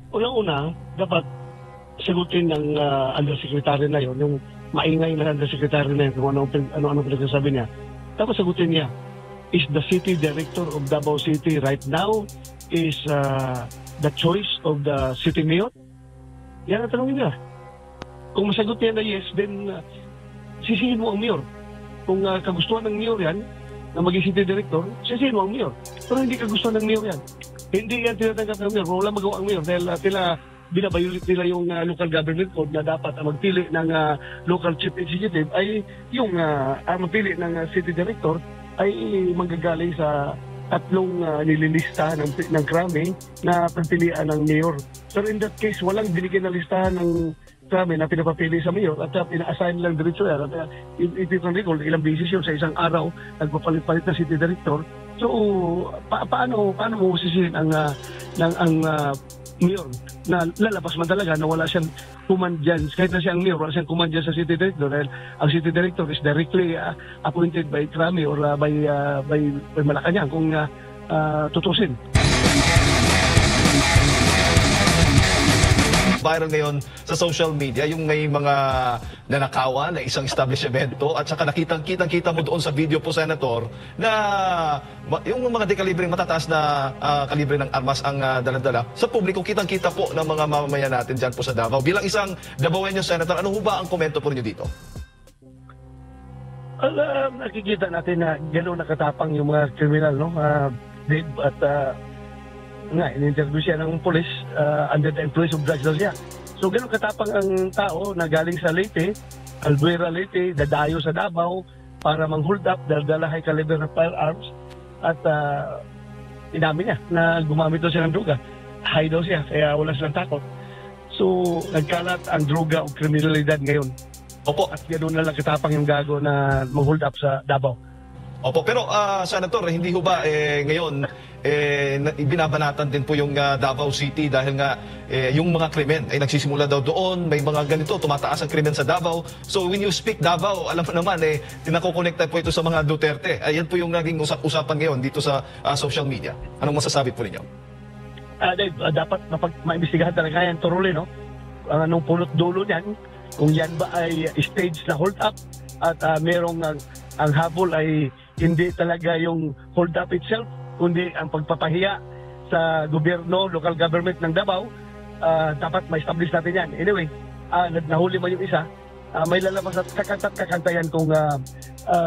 Unang-una, dapat sagutin ng undersecretary na yon, yung maingay na undersecretary na yun, kung ano pinagsasabi niya. Dapat sagutin niya, is the city director of Davao City right now is the choice of the city mayor? Yan ang tanongin niya. Kung masagot niya na yes, then sisihin mo ang mayor. Kung kagustuhan ng mayor yan, na maging city director, sisihin mo ang mayor. Pero hindi kagustuhan ng mayor yan. Hindi yan tinatanggap ng mayor. Wala magawa ang mayor dahil binabayulit nila yung local government code na dapat magpili ng local chief executive ay yung magpili ng city director ay manggagaling sa tatlong nililista ng krami na pagpilian ng mayor. So in that case, walang binigyan na listahan ng krami na pinapapili sa mayor at ina-assign lang diretso yan. If you can recall, ilang beses yun sa isang araw, nagpapalit-palit na city director. So, paano mo sisihin ang mayor na lalabas man talaga na wala siyang command dyan. Kahit na siyang mayor, wala siyang command dyan sa city director dahil ang city director is directly appointed by Krami or by Malacanang kung tutusin. Viral ngayon sa social media yung may mga nanakawan na isang establishmento at saka kitang-kita mo doon sa video po, Senator, na yung mga dekalibreng matataas na kalibre ng armas ang daladala sa publiko. Kitang-kita po ng mga mamamayan natin dyan po sa Davao. Bilang isang Davaoenyo, Senator, ano ho ba ang komento po niyo dito? Nakikita natin na gano'n nakatapang yung mga kriminal, no? Dave, at in-interview siya ng polis under the influence of drugs daw siya. So, ganun katapang ang tao na galing sa Leyte, Albuera, Leyte, dadayo sa Davao para mang-hold up, dala high caliber na firearms at inamin niya na gumamit daw siya ng droga. High daw siya, kaya wala silang takot. So, nagkalat ang droga o kriminalidad ngayon. Opo. At gano'n na lang katapang yung gago na mang-hold up sa Davao. Opo, pero Senator, hindi ho ba ngayon binabanatan din po yung Davao City dahil nga yung mga krimen ay nagsisimula daw doon, may mga ganito, tumataas ang krimen sa Davao. So when you speak Davao, alam mo naman tinakokonekta po ito sa mga Duterte. Ayan po yung naging usapan ngayon dito sa social media. Anong masasabi po ninyo? Dave, dapat maimbestigahan talaga yan thoroughly, no? Anong punot dulo niyan, kung yan ba ay stage na hold up at merong ang habol ay hindi talaga yung hold up itself, kundi ang pagpapahiya sa gobyerno, local government ng Davao. Dapat ma-establish natin yan. Anyway, nahuli man yung isa, may lalabas at kakantayan kung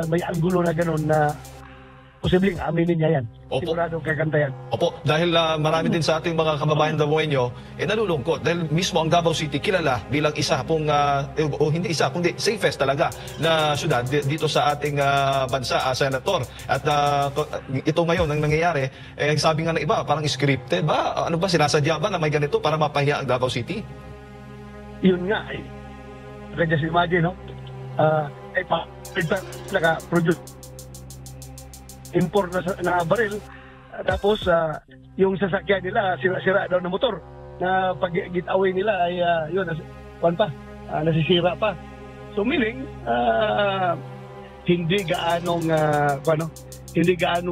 may anggulo na gano'n na posibleng aminin niya yan. Opo. Siguradong kakantayan. Opo, dahil marami din sa ating mga kababayan Davaoenyo nalulungkot dahil mismo ang Davao City kilala bilang isa pong, o hindi isa, kundi safest talaga na syudad dito sa ating bansa, Senator. At ito ngayon ang nangyayari, sabi nga ng iba, parang scripted ba? Ano ba, sinasadya ba na may ganito para mapahiya ang Davao City? Yun nga, I can just imagine, no? Naka-produce import na baril, tapos yung sasakyan nila sira-sira daw ng motor na pag get-away nila ay yun, nasisira pa. So meaning hindi gaanong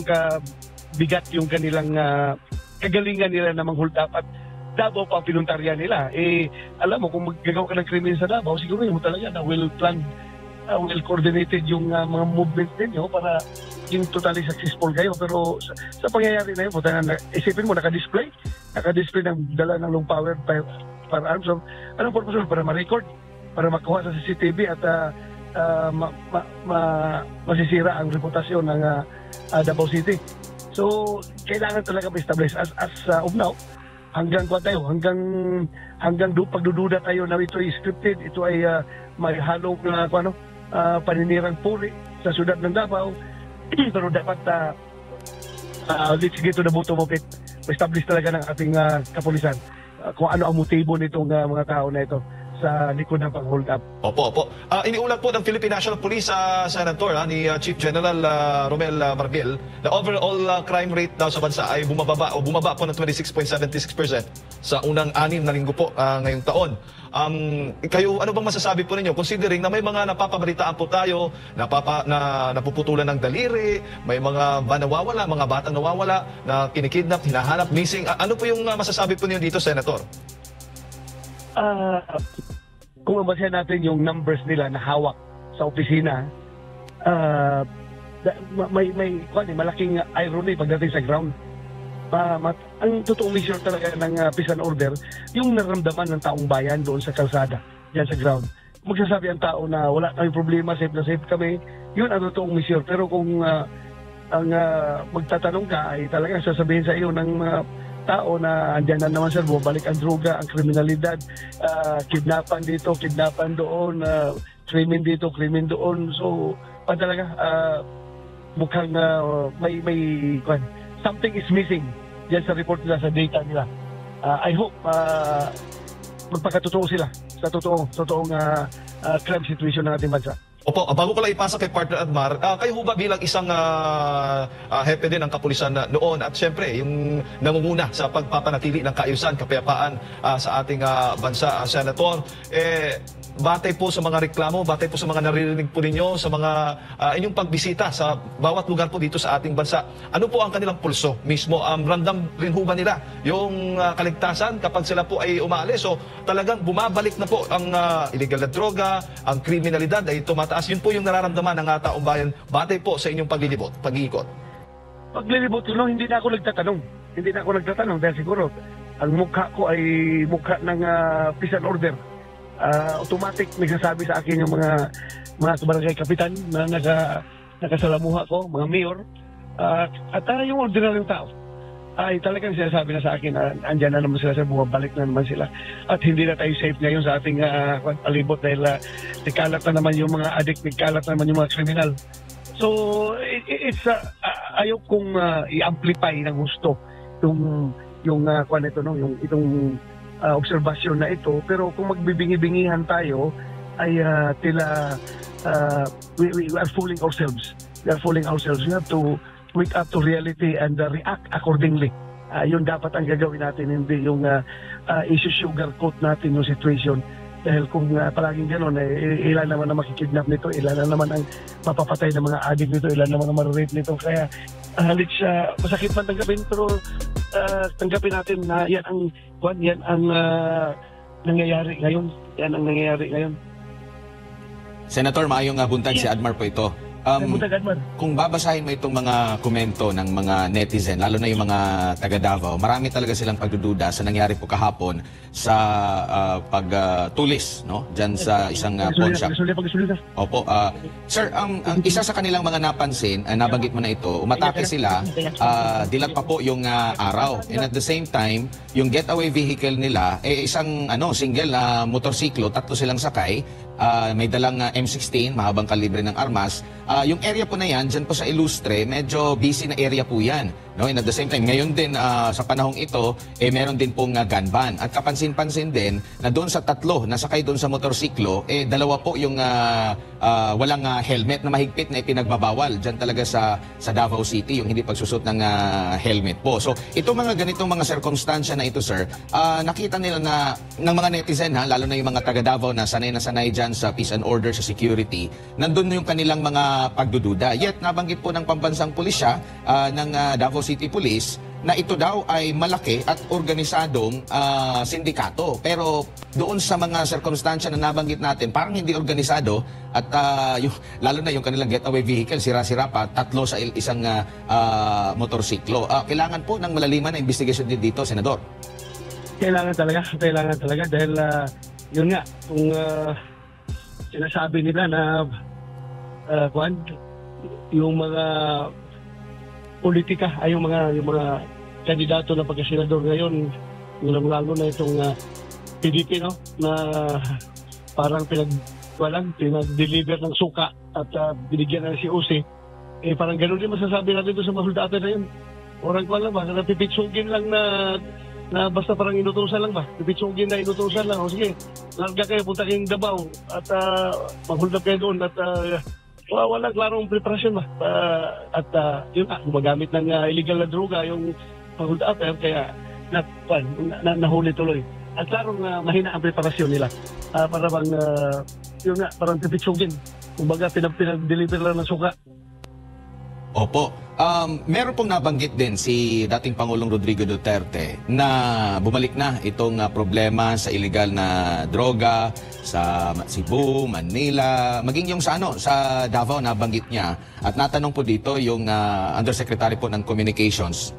kabigat yung kanilang kagalingan nila na mang-hold up at Davao pa ang pinuntaryan nila. Alam mo, kung maggagawa ka ng krimen sa Davao, siguro yun mo talaga na well-planned, well-coordinated yung mga movement ninyo para yung totally successful kayo. Pero sa pangyayari na yun, isipin mo, naka-display ng dala ng low-powered firearms. So, anong purpose mo? Para ma-record, para makuha sa CCTV at masisira ang reputasyon ng Davao City. So, kailangan talaga ma-establish as of now, hanggang pagdududa tayo na ito ay scripted, ito ay may halong paninirang puri sa syudad ng Davao. Pero dapat let's get to the bottom of it. Establish talaga ng ating kapulisan kung ano ang motibo nitong mga tao na ito sa likod ng pag-hold up. Opo. Iniulat po ng Philippine National Police, Senator, ni Chief General Romel Marbil, na overall crime rate daw sa bansa ay bumaba po ng 26.76% sa unang 6 na linggo po ngayong taon. Kayo, ano bang masasabi po ninyo? Considering na may mga napapabalitaan po tayo, na napuputulan ng daliri, may mga nawawala, mga batang nawawala, na kinikidnap, hinahanap, missing. Ano po yung masasabi po ninyo dito, Senator? Ah, kung mabasahin natin yung numbers nila na hawak sa opisina, malaking irony pagdating sa ground. Ang totoong measure talaga ng peace and order, yung naramdaman ng taong bayan doon sa kalsada, yan sa ground. Magsasabi ang tao na wala kami problema, safe na safe kami, yun ang totoong measure. Pero kung magtatanong ka, ay talagang sasabihin sa iyo ng mga tao na andyan na naman sir, bumabalik ang droga, ang kriminalidad, kidnapan dito, kidnapan doon, krimen dito, krimen doon. So, talaga, mukhang may something is missing dyan sa report nila, sa data nila. I hope magpakatotoo sila sa totoong crime situation ng ating bansa. Opo, bago ko lang ipasa kay Partner Admar, kayo ho ba bilang isang hepe din ng kapulisan noon at syempre yung nangunguna sa pagpapanatili ng kaayusan, kapayapaan sa ating bansa, Senator, batay po sa mga reklamo, batay po sa mga naririnig po ninyo, sa mga inyong pagbisita sa bawat lugar po dito sa ating bansa, ano po ang kanilang pulso mismo? Ramdam rin ho ba nila yung kaligtasan kapag sila po ay umaalis? So talagang bumabalik na po ang illegal na droga, ang kriminalidad ay tumataas. Yun po yung nararamdaman ng taong bayan batay po sa inyong paglilibot, pag-iikot. Paglilibot, hindi na ako nagtatanong dahil siguro ang mukha ko ay mukha ng peace and order. Automatic nagsasabi sa akin yung mga barangay kapitan na nakasalamuha ko, mga mayor, at yung ordinaryong tao ay talagang sinasabi na sa akin na andyan na naman sila, bumabalik na naman sila at hindi na tayo safe ngayon sa ating palibot dahil nagkalat na naman yung mga addict, nagkalat na naman yung mga kriminal. So it's ayaw kong i-amplify ng gusto yung itong obserbasyon na ito, pero kung magbibingi-bingihan tayo ay we are fooling ourselves. We have to wake up to reality and react accordingly. Yun dapat ang gagawin natin, hindi yung isusugarcoat natin yung situation. Dahil kung palaging gano'n, ilan naman ang makikidnap nito, ilan na naman ang mapapatay ng mga addict nito, ilan naman ang mararape nito. Kaya halit siya, masakit man tanggapin, pero tanggapin natin na yan ang nangyayari ngayon. Senator, maayong buntag si Admar po ito. Kung babasahin mo itong mga komento ng mga netizen, lalo na yung mga taga Davao, marami talaga silang pagdududa sa nangyari po kahapon sa pagtulis, no? Diyan sa isang pawn shop. Opo. Sir, ang isa sa kanilang mga napansin, nabanggit mo na ito, umatake sila, dilat pa po yung araw. And at the same time, yung getaway vehicle nila, isang single na motorsiklo, 3 silang sakay, may dalang M16, mahabang kalibre ng armas. Yung area po na yan, dyan po sa Ilustre, medyo busy na area po yan. No? And at the same time, ngayon din sa panahong ito, meron din pong gun ban. At kapansin-pansin din na doon sa 3, nasakay doon sa motorsiklo, 2 po yung walang helmet na mahigpit na ipinagbabawal dyan talaga sa Davao City, yung hindi pagsusot ng helmet po. So, itong mga ganitong mga sirkumstansya na ito, sir, nakita nila na ng mga netizen, lalo na yung mga taga Davao na sanay dyan sa peace and order, sa security, nandun yung kanilang mga pagdududa. Yet, nabanggit po ng pambansang pulisya ng Davao City Police na ito daw ay malaki at organisadong sindikato. Pero doon sa mga sirkumstansya na nabanggit natin, parang hindi organisado at lalo na yung kanilang getaway vehicle, sira-sira pa, 3 sa isang motorsiklo. Kailangan po ng malaliman na investigation din dito, Senador. Kailangan talaga dahil yun nga, kung sinasabi nila na yung mga politika ay yung mga kandidato na pagkasenador ngayon, lalo na itong PDP, no, na parang pinag-deliver ng suka at binigyan ng COC, parang gano'n din masasabi natin doon sa mahuldaatan na yun. Orang ko lang ba, napipitsugin lang na basta parang inutusan lang ba? Pipitsugin na inutusan lang. O sige, larga kayo, punta kayong Davao at maghuldap kayo doon at walang klarong preparasyon ba? At yun gumagamit ng illegal na droga yung pag-hold-up, kaya nahuli tuloy. At klarong mahina ang preparasyon nila. Para bang, yun nga, parang pipitsugin. Kumbaga, pinag-deliver lang ng suka. Opo. Meron pong nabanggit din si dating Pangulong Rodrigo Duterte na bumalik na itong problema sa illegal na droga sa Cebu, Manila, maging yung sa Davao nabanggit niya. At natanong po dito yung Undersecretary po ng Communications.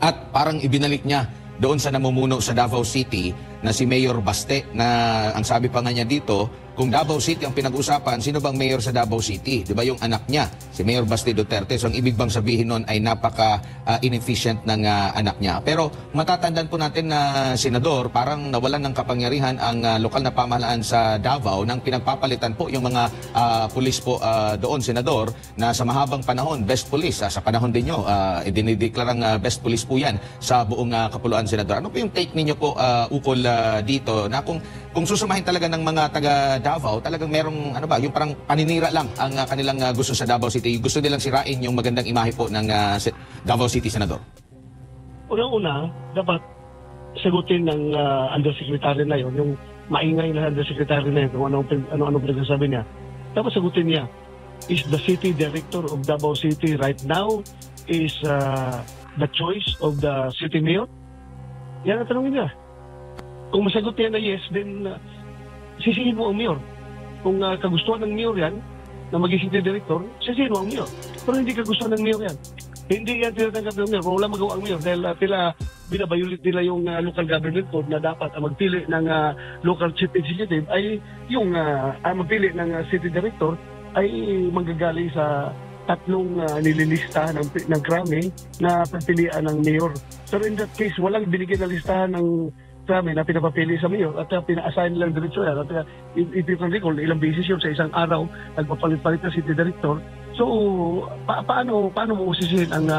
At parang ibinalik niya doon sa namumuno sa Davao City na si Mayor Baste, na ang sabi pa nga niya dito, kung Davao City ang pinag-usapan, sino bang mayor sa Davao City? Di ba yung anak niya, si Mayor Baste Duterte? So ang ibig bang sabihin nun ay napaka-inefficient ng anak niya. Pero matatandaan po natin na senador, parang nawalan ng kapangyarihan ang lokal na pamahalaan sa Davao nang pinagpapalitan po yung mga pulis po doon, senador, na sa mahabang panahon, best police. Sa panahon din nyo, dinideklarang best police po yan sa buong kapuluan, senador. Ano po yung take ninyo po ukol dito na kung susumahin talaga ng mga taga Davao, talagang merong yung parang paninira lang ang kanilang gusto sa Davao City. Gusto nilang sirain yung magandang imahe po ng Davao City, senador. Unang-una, dapat sagutin ng undersecretary na yon, yung maingay na undersecretary na yun, kung ano pinagsasabi niya. Dapat sagutin niya, is the city director of Davao City right now is the choice of the city mayor? Yan ang tanongin niya. Kung masagot niya na yes, then sisihin mo ang mayor. Kung kagustuhan ng mayor yan, na maging city director, sisihin mo ang mayor. Pero hindi kagustuhan ng mayor yan. Hindi yan tinatanggap ng mayor. Wala magawa ang mayor dahil binabayulit nila yung local government code na dapat magpili ng local chief executive ay yung magpili ng city director ay manggagaling sa tatlong nililista ng krami na pagpilian ng mayor. Pero in that case, walang binigyan na listahan ng krami na pinapapili sa mayor at pina-assign lang diretso yan. At if you can recall, ilang beses yun sa isang araw, nagpapalit-palit na city director. So, paano mo usisihin ang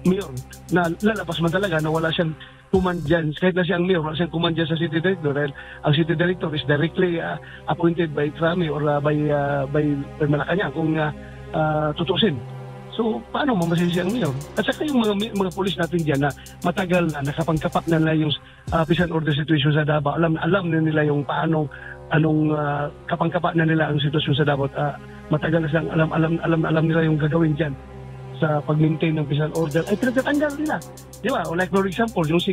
mayor na lalabas man talaga na wala siyang command dyan, kahit na siyang mayor, wala siyang command dyan sa city director dahil ang city director is directly appointed by Krami or by Malacanang kung tutusin. So, paano mo masisi ang mayor? At saka yung mga polis natin dyan na matagal na nakapangkapak na nila yung peace and order situation sa Davao. Alam na nila yung anong kapangkapak na nila ang sitwasyon sa Davao. Matagal na silang alam nila yung gagawin dyan sa pag-maintain ng peace and order. Ay, pinagtatanggal nila. Di ba? O like for example, yung si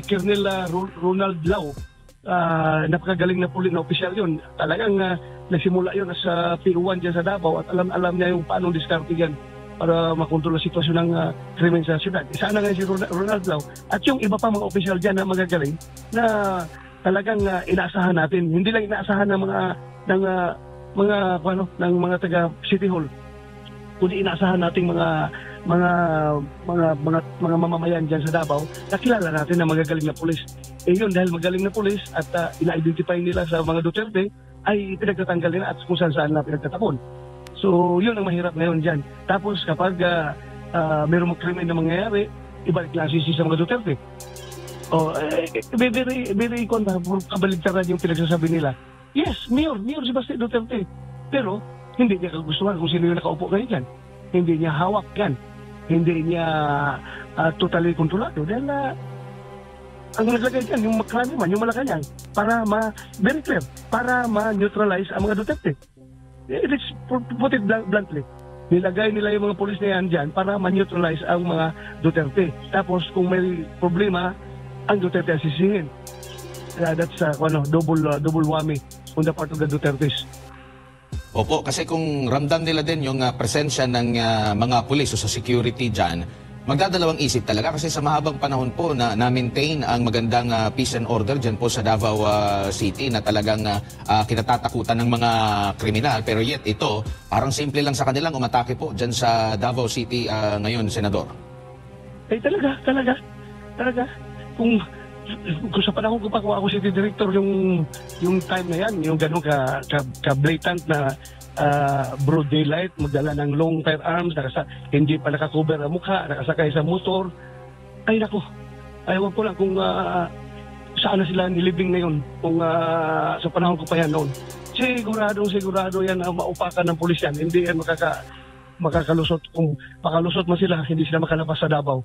Colonel Ronald Lau, napakagaling na pulis na opisyal yun. Talagang nagsimula yun sa PO1 dyan sa Davao at alam niya yung paano diskarte yan para makontrol ang sitwasyon ng krimen sa syudad. Isa na nga si Ronald Lau at yung iba pa mga opisyal dyan na magagaling na talagang inaasahan natin. Hindi lang inaasahan ng mga taga City Hall, kundi inaasahan nating mga mamamayan dyan sa Davao na kilala natin na magagaling na pulis. Yun, dahil magaling na pulis at ina-identify nila sa mga Duterte ay pinagtatanggal nila at kung saan na pinagtatapon. So, yun ang mahirap ngayon dyan. Tapos, kapag mayroong krimen na mangyayari, ibalik lang sisi sa mga Duterte. Very kabaligtaran yung pinagsasabi nila. Yes, Mayor si Baste Duterte. Pero, hindi niya kagustuhan kung sino yung nakaupo ngayon dyan. Hindi niya hawak yan. Hindi niya totally kontrolado. Dahil ang naglagay dyan, yung Krami, yung Malacanang, para very clear, para ma-neutralize ang mga Duterte. Let's put it bluntly. Nilagay nila yung mga polis na yan dyan para ma-neutralize ang mga Duterte. Tapos kung may problema, ang Duterte ang sisingin. That's double whammy on the part of the Dutertes. Opo, kasi kung ramdam nila din yung presensya ng mga pulis o sa security dyan, magdadalawang isip talaga kasi sa mahabang panahon po na maintain ang magandang peace and order dyan po sa Davao City na talagang kinatatakutan ng mga kriminal. Pero yet ito, parang simple lang sa kanilang umatake po dyan sa Davao City ngayon, Senador. Talaga. Kung sa panahon ko pa kung ako city director yung time na yan, yung ganun ka blatant na broad daylight, magdala ng long firearms, hindi pa nakakover ang mukha, nakasakay sa motor. Ay nako, ayaw ko lang kung saan na sila nilibing na yun kung sa panahon ko pa yan noon. Sigurado yan na maupakan ng pulis yan. Hindi yan makakalusot. Kung makalusot man sila, hindi sila makalabas sa Davao.